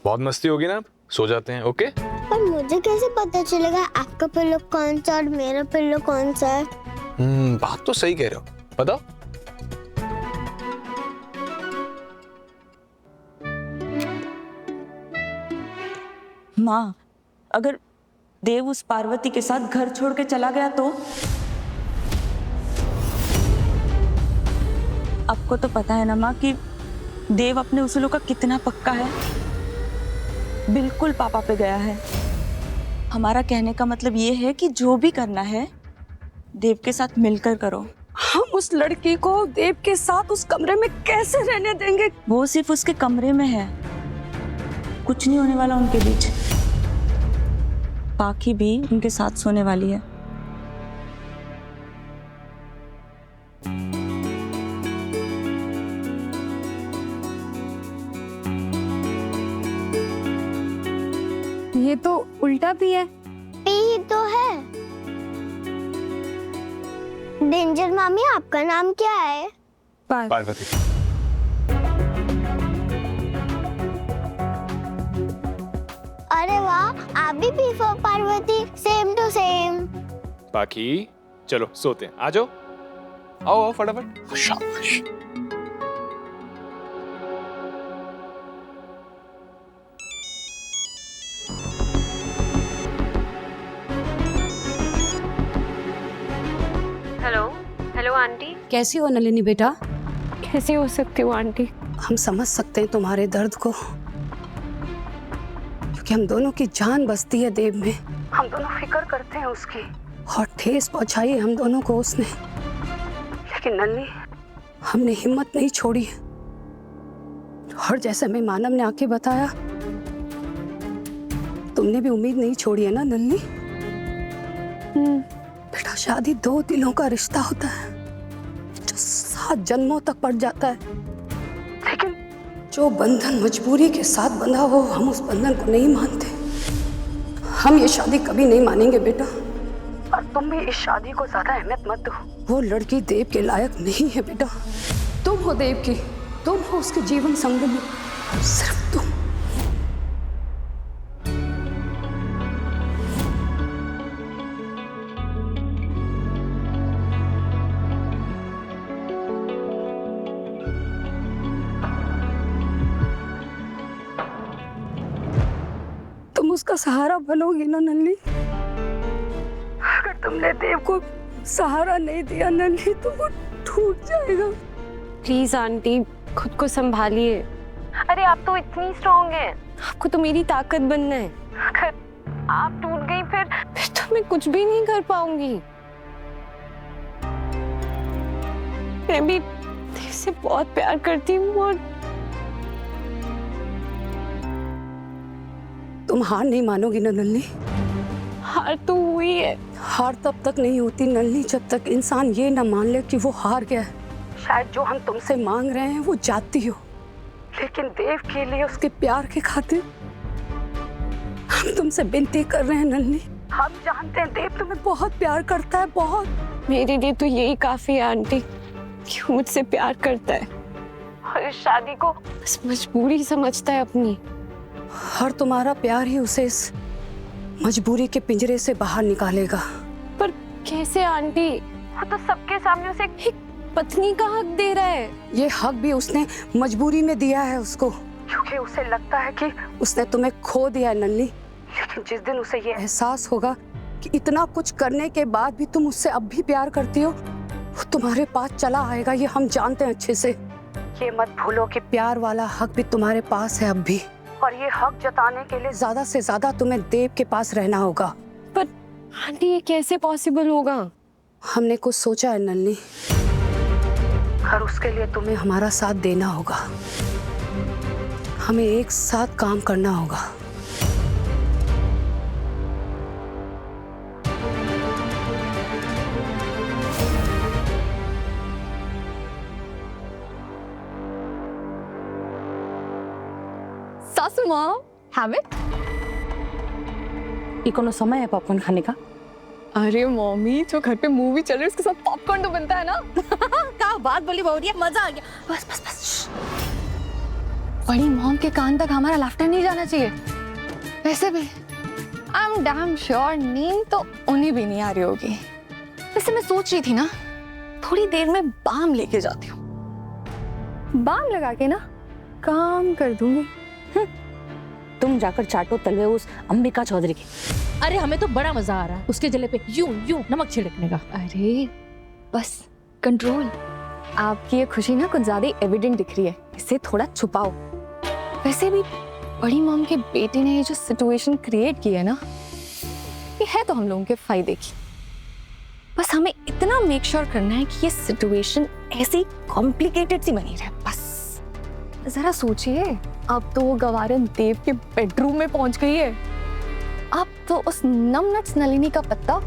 बहुत मस्ती होगी ना, सो जाते हैं। ओके? पर मुझे कैसे पता चलेगा आपका पिल्लो कौन सा और मेरा पिल्लो कौन सा है? बात तो सही कह रहे हो। बताओ। माँ, अगर देव उस पार्वती के साथ घर छोड़ के चला गया तो? आपको तो पता है ना माँ कि देव अपने उसूलों का कितना पक्का है। बिल्कुल पापा पे गया है। हमारा कहने का मतलब ये है कि जो भी करना है देव के साथ मिलकर करो। हम उस लड़की को देव के साथ उस कमरे में कैसे रहने देंगे? वो सिर्फ उसके कमरे में है, कुछ नहीं होने वाला उनके बीच। पाखी भी उनके साथ सोने वाली है। ये तो उल्टा भी है। पी तो है। डेंजर मामी, आपका नाम क्या है? पार्वती। अरे वाह, आप भी P for Parvati, same to same. बाकी चलो सोते हैं। आ जाओ, आओ आओ फटाफट। शाबाश। Hello aunty. कैसी हो नलिनी बेटा? कैसी हो सकती हो आंटी? हम समझ सकते हैं तुम्हारे दर्द को, क्योंकि हम दोनों की जान बसती है देव में। हम दोनों फिक्र करते हैं उसकी, और ठेस पहुंचाई है हम दोनों को उसने। लेकिन नलिनी, हमने हिम्मत नहीं छोड़ी। और जैसे मैं मानव ने आके बताया, तुमने भी उम्मीद नहीं छोड़ी है ना नलिनी? बेटा, शादी दो दिलों का रिश्ता होता है जो 7 जन्मों तक पड़ जाता है। लेकिन जो बंधन मजबूरी के साथ बंधा हो, हम उस बंधन को नहीं मानते। हम ये शादी कभी नहीं मानेंगे बेटा। और तुम भी इस शादी को ज्यादा अहमियत मत दो। वो लड़की देव के लायक नहीं है बेटा। तुम हो देव की, तुम हो उसके जीवन संगिनी, सिर्फ तुम। तुम उसका सहारा बनोगी ना नन्ही? अगर तुमने देव को सहारा नहीं दिया नन्ही, तो वो टूट जाएगा। प्लीज आंटी, खुद को संभालिए। अरे आप तो इतनी स्ट्रांग हैं, आपको तो मेरी ताकत बनना है। अगर आप टूट गई फिर तो मैं कुछ भी नहीं कर पाऊंगी। मैं भी देव से बहुत प्यार करती हूँ और तुम हार नहीं मानोगी ना नन्ही? हार तो हुई है। हार तब तक नहीं होती नन्ही जब तक इंसान ये ना मान ले कि वो हार गया है। शायद जो हम तुमसे मांग रहे हैं वो जाती हो, लेकिन देव के लिए, उसके प्यार के खातिर हम तुमसे विनती कर रहे हैं नन्ही। हम जानते हैं देव तुम्हें बहुत प्यार करता है, बहुत। मेरे लिए तो यही काफी है आंटी कि वो मुझसे प्यार करता है और इस शादी को बस मजबूरी समझता है अपनी। और तुम्हारा प्यार ही उसे इस मजबूरी के पिंजरे से बाहर निकालेगा। पर कैसे आंटी? वो तो सबके सामने उसे एक पत्नी का हक दे रहा है। ये हक भी उसने मजबूरी में दिया है उसको, क्योंकि उसे लगता है कि उसने तुम्हें खो दिया है नन्ही। लेकिन जिस दिन उसे ये एहसास होगा कि इतना कुछ करने के बाद भी तुम उससे अब भी प्यार करती हो, वो तुम्हारे पास चला आएगा। ये हम जानते हैं अच्छे से। ये मत भूलो कि प्यार वाला हक भी तुम्हारे पास है अब भी, और ये हक जताने के लिए ज्यादा से ज्यादा तुम्हें देव के पास रहना होगा। पर आंटी, ये कैसे पॉसिबल होगा? हमने कुछ सोचा है नन्ही, और उसके लिए तुम्हें हमारा साथ देना होगा। हमें एक साथ काम करना होगा। सासू माँ, have it? ये कोनो समय है पॉपकॉर्न खाने का? अरे मम्मी, जो घर पे मूवी चल रही है उसके साथ पॉपकॉर्न तो बनता है ना। क्या बात बोली बहुरिया, मजा आ गया। बस बस बस। बड़ी मॉम के कान तक हमारा लाफ्टर नहीं जाना चाहिए। वैसे भी आई एम डैम श्योर नींद तो उन्हें भी नहीं आ रही होगी। वैसे मैं सोच रही थी ना, थोड़ी देर में बाम लेके जाती हूँ, बाम लगा के ना काम कर दूंगी। तुम जाकर चाटो तलवे उस अंबिका चौधरी की। अरे हमें तो बड़ा मजा आ रहा है उसके जले पे यूं यूं नमक छिड़कने का। अरे बस कंट्रोल। आपकी ये खुशी ना कुछ ज्यादा एविडेंट दिख रही है, इसे थोड़ा छुपाओ। वैसे भी बड़ी मॉम के बेटे ने ये जो सिचुएशन क्रिएट की है ना, ये है तो हम लोगों के फायदे की। बस हमें इतना मेक श्योर करना है कि ये सिचुएशन ऐसी कॉम्प्लिकेटेड सी बनी रहे। बस जरा सोचिए, अब तो वो गवारन देव के बेडरूम में पहुंच गई है। अब तो उस नमनट्स नलिनी का पत्ता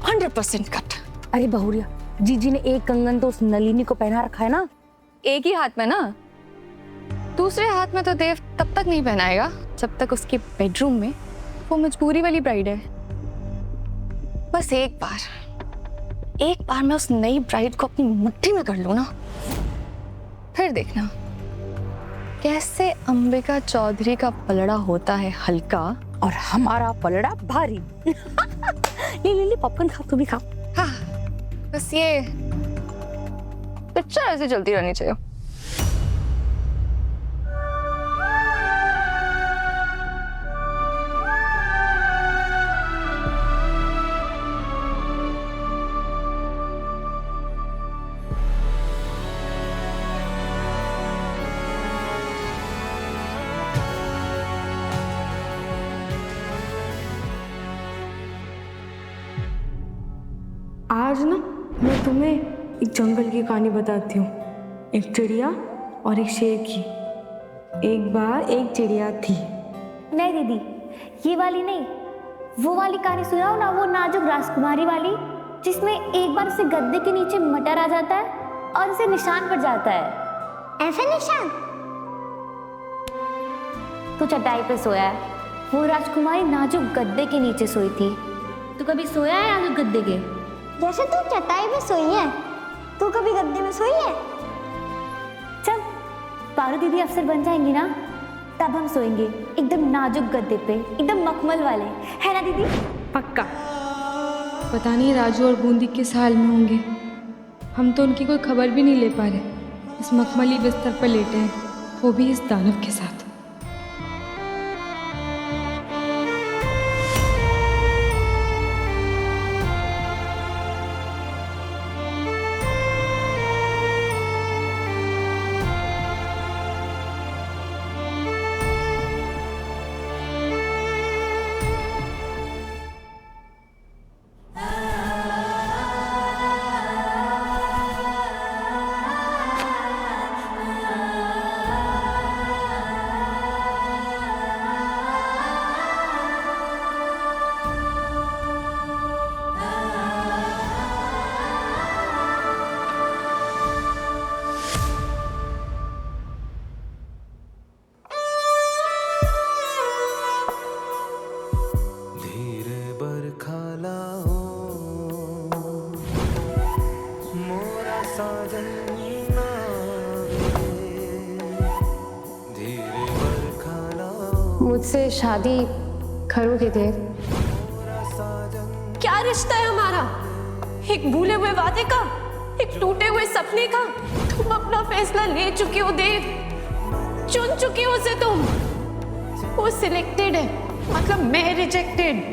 100% कट। अरे बहुरिया, जीजी ने एक कंगन तो उस नलिनी को पहना रखा है ना। एक ही हाथ में ना, दूसरे हाथ में तो देव तब तक नहीं पहनाएगा जब तक उसके बेडरूम में वो मजबूरी वाली ब्राइड है। बस एक बार मैं उस नई ब्राइड को अपनी मुट्ठी में कर लूं ना, फिर देखना कैसे अंबिका चौधरी का पलड़ा होता है हल्का और हमारा पलड़ा भारी। ले पॉपकॉर्न खा, तू भी खा। हाँ, बस ये पिक्चर ऐसे चलती रहनी चाहिए। आज ना मैं तुम्हें एक जंगल की कहानी बताती हूँ, एक चिड़िया और एक शेर की। एक बार एक चिड़िया थी। नहीं दीदी, ये वाली नहीं, वो वाली कहानी सुनाओ ना, वो नाजुक राजकुमारी वाली, जिसमें एक बार उसे गद्दे के नीचे मटर आ जाता है और उसे निशान पड़ जाता है। ऐसे निशान? तो चटाई पे सोया है, वो राजकुमारी नाजुक गद्दे के नीचे सोई थी। तो कभी सोया है नाजुक गद्दे के? जैसे तू चटाई में सोई है, तू कभी गद्दे में सोई है? जब पारू दीदी अफसर बन जाएंगी ना, तब हम सोएंगे एकदम नाजुक गद्दे पे, एकदम मखमल वाले, है ना दीदी? पक्का। पता नहीं राजू और बूंदी किस हाल में होंगे, हम तो उनकी कोई खबर भी नहीं ले पा रहे। इस मखमली बिस्तर पर लेटे हैं, वो भी इस दानव के साथ। मुझसे शादी करोगे देव? क्या रिश्ता है हमारा? एक भूले हुए वादे का, एक टूटे हुए सपने का। तुम अपना फैसला ले चुके हो देव, चुन चुके हो उसे तुम। वो सिलेक्टेड है, मतलब मैं रिजेक्टेड।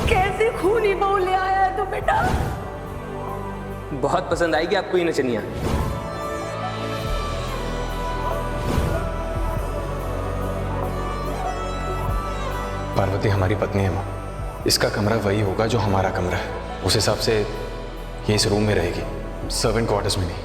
कैसे खूनी बहू ले आया है तू बेटा? बहुत पसंद आएगी आपको ये नचनिया। पार्वती हमारी पत्नी है माँ, इसका कमरा वही होगा जो हमारा कमरा है। उस हिसाब से ये इस रूम में रहेगी, सर्वेंट क्वार्टर्स में नहीं।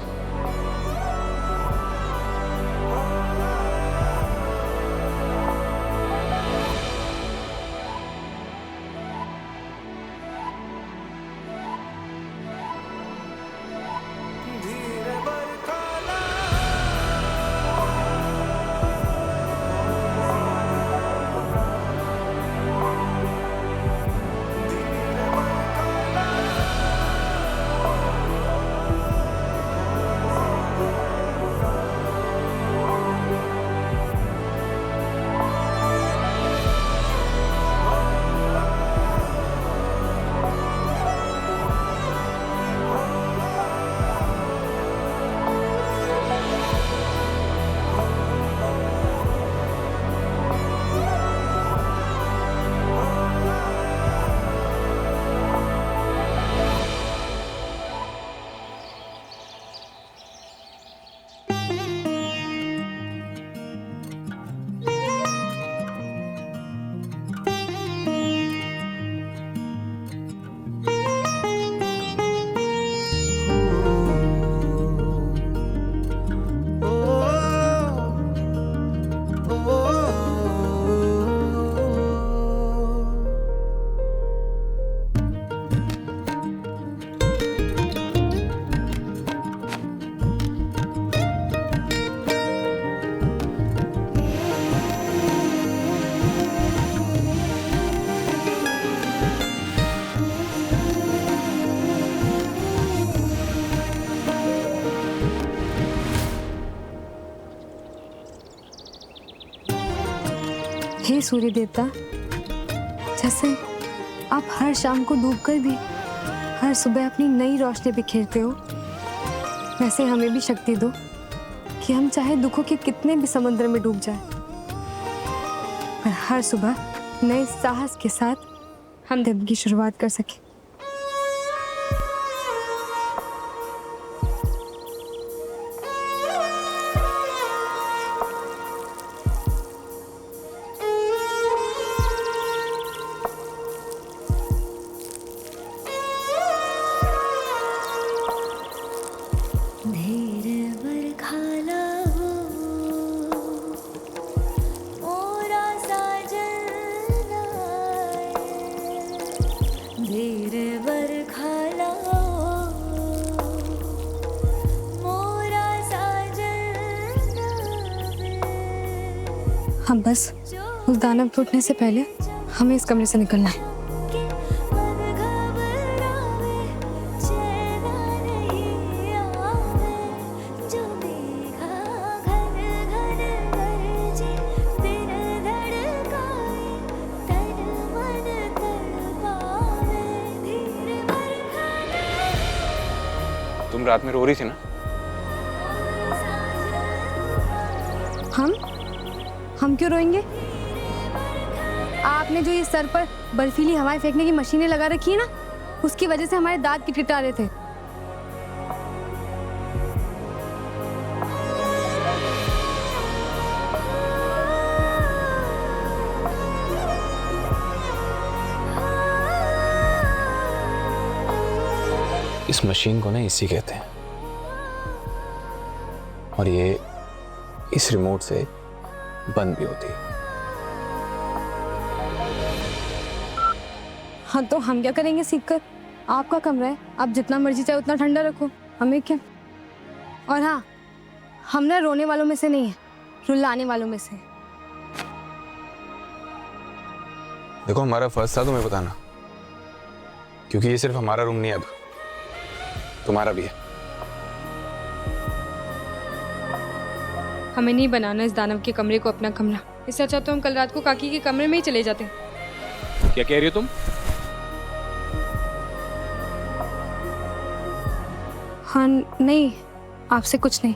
हे सूर्य देवता, जैसे आप हर शाम को डूबकर भी हर सुबह अपनी नई रोशनी बिखेरते हो, वैसे हमें भी शक्ति दो कि हम चाहे दुखों के कितने भी समुद्र में डूब जाएं, पर हर सुबह नए साहस के साथ हम दिन की शुरुआत कर सकें। हम बस उस दानव के उठने से पहले हमें इस कमरे से निकलना है। तुम रात में रो रही थी ना? हम क्यों रोएंगे? आपने जो ये सर पर बर्फीली हवाएं फेंकने की मशीनें लगा रखी है ना, उसकी वजह से हमारे दांत किटकिटा रहे थे। इस मशीन को ना इसी कहते हैं, और ये इस रिमोट से बंद भी होती है। हाँ तो हम क्या करेंगे सीख कर? आपका कमरा है, आप जितना मर्जी चाहे उतना ठंडा रखो, हमें क्या। और हाँ, हम ना रोने वालों में से नहीं है, रुलाने वालों में से। देखो, हमारा फर्ज था तुम्हें बताना, क्योंकि ये सिर्फ हमारा रूम नहीं है, अब तुम्हारा भी है। हमें नहीं बनाना इस दानव के कमरे को अपना कमरा। इससे अच्छा तो हम कल रात को काकी के कमरे में ही चले जाते। क्या कह रही हो तुम? हाँ नहीं, आपसे कुछ नहीं।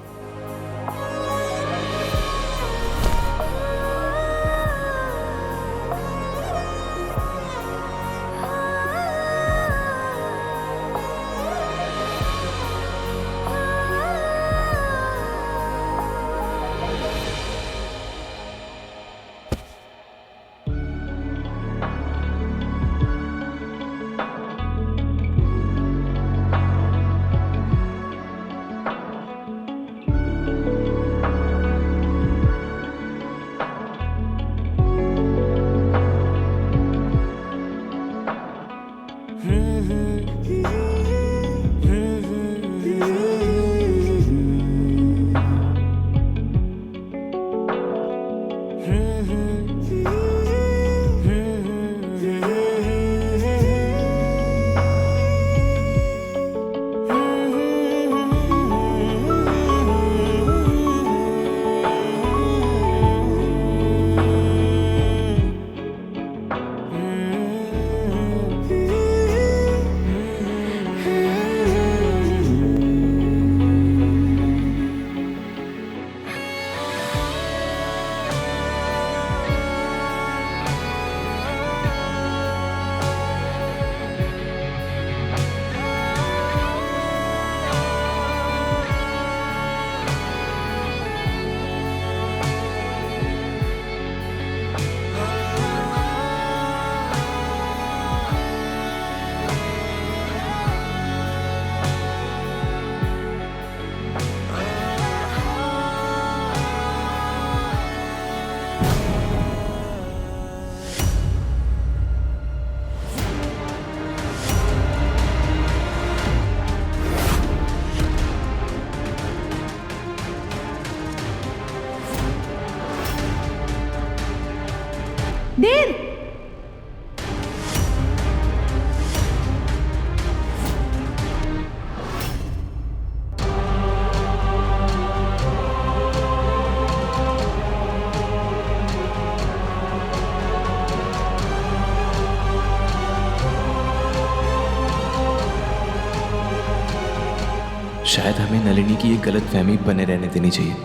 हमें नलिनी की एक गलत फहमी बने रहने देनी चाहिए।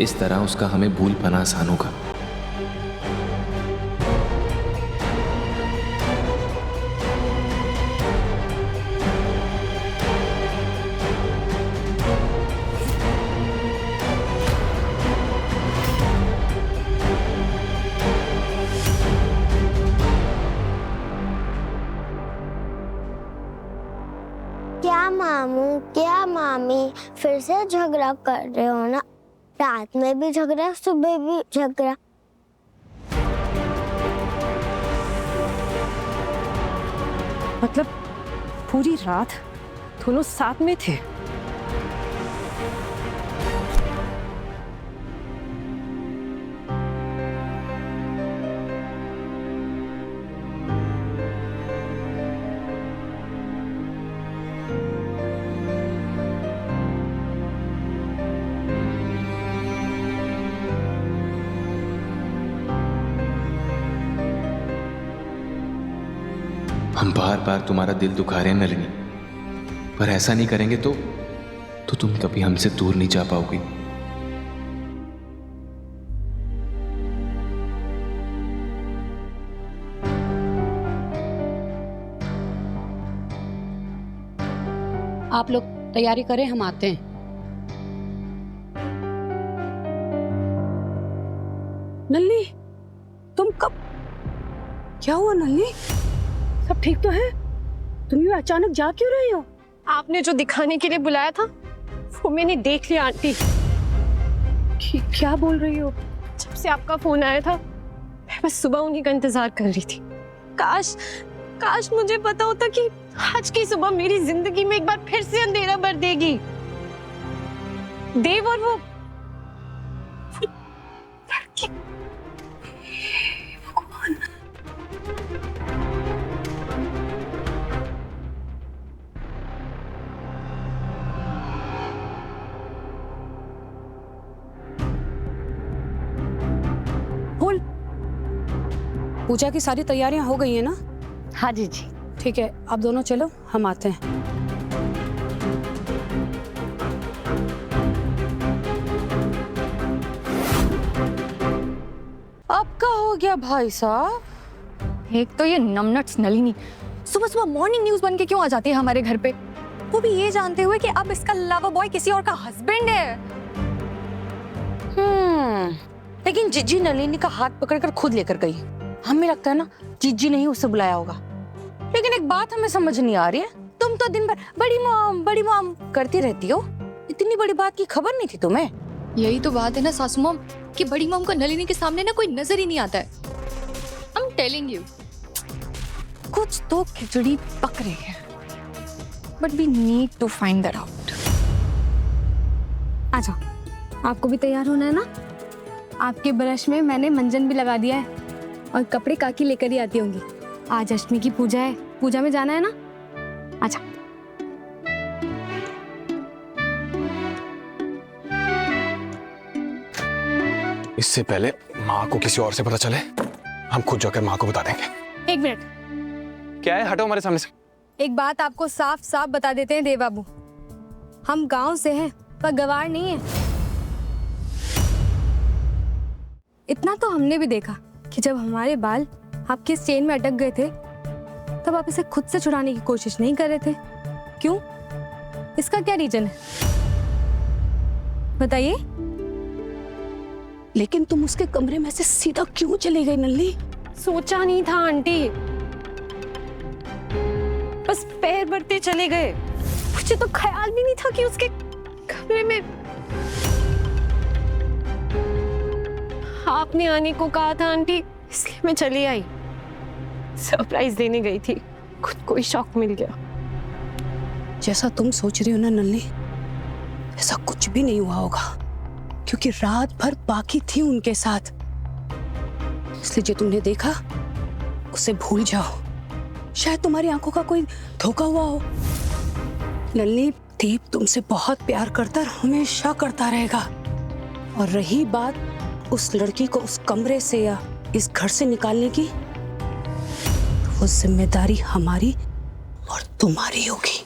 इस तरह उसका हमें भूल पाना आसान होगा। क्या मामू क्या मामी फिर से झगड़ा कर रहे हो ना? रात में भी झगड़ा, सुबह भी झगड़ा। मतलब पूरी रात दोनों साथ में थे? हम बार बार तुम्हारा दिल दुखा रहे हैं नलिनी, पर ऐसा नहीं करेंगे तो तुम कभी हमसे दूर नहीं जा पाओगी। आप लोग तैयारी करें, हम आते हैं। नल्ली, तुम कब? क्या हुआ नल्ली? सब ठीक तो है? तुम यूं अचानक जा क्यों रही हो? आपने जो दिखाने के लिए बुलाया था वो मैंने देख लिया आंटी। क्या बोल रही हो? जब से आपका फोन आया था मैं बस सुबह उन्हीं का इंतजार कर रही थी। काश मुझे पता होता कि आज की सुबह मेरी जिंदगी में एक बार फिर से अंधेरा भर देगी। देव और वो लड़की। भगवान। बोल, पूजा की सारी तैयारियां हो गई है ना? हाँ जी। ठीक है, आप दोनों चलो, हम आते हैं। अब क्या हो गया भाई साहब? एक तो ये नमनट्स नलिनी सुबह सुबह मॉर्निंग न्यूज बन के क्यों आ जाती है हमारे घर पे, वो भी ये जानते हुए कि अब इसका लवर बॉय किसी और का हस्बैंड है। लेकिन जिज्जी नलिनी का हाथ पकड़कर खुद लेकर गई। हमें लगता है ना जिज्जी ने ही उसे बुलाया होगा। लेकिन एक बात हमें समझ नहीं आ रही है, तुम तो दिन भर बड़ी मॉम करती रहती हो, इतनी बड़ी बात की खबर नहीं थी तुम्हें? यही तो बात है ना सासू मॉम कि बड़ी मॉम को नलिनी के सामने ना कोई नजर ही नहीं आता है। I'm telling you, कुछ तो खिचड़ी पक रही है, but we need to find that out. आ जाओ, आपको भी तैयार होना है ना? आपके ब्रश में मैंने मंजन भी लगा दिया है और कपड़े काकी लेकर ही आती होंगी। आज अष्टमी की पूजा है, पूजा में जाना है ना? अच्छा। इससे पहले माँ को किसी और से पता चले, हम खुद जाकर माँ को बता देंगे। एक मिनट, क्या है? हटो हमारे सामने से। एक बात आपको साफ साफ बता देते हैं देव बाबू, हम गांव से हैं पर गवार नहीं है। इतना तो हमने भी देखा कि जब हमारे बाल आपके चेन में अटक गए थे तब आप इसे खुद से छुड़ाने की कोशिश नहीं कर रहे थे। क्यों? इसका क्या रीजन है बताइए? लेकिन तुम उसके कमरे में से सीधा क्यों चली गई नल्ली? सोचा नहीं था आंटी, बस पैर बढ़ते चले गए। मुझे तो ख्याल भी नहीं था कि उसके कमरे में। आपने आने को कहा था आंटी, इसलिए मैं चली आई। सरप्राइज देने गई थी, खुद को ही शॉक मिल गया। जैसा तुम सोच रही हो ना नल्ली, ऐसा कुछ भी नहीं हुआ होगा, क्योंकि रात भर बाकी थी उनके साथ। इसलिए जो तुमने देखा उसे भूल जाओ। शायद तुम्हारी आंखों का कोई धोखा हुआ हो। नल्ली, दीप तुमसे बहुत प्यार करता और हमेशा करता रहेगा। और रही बात उस लड़की को उस कमरे से या इस घर से निकालने की, तो वो जिम्मेदारी हमारी और तुम्हारी होगी।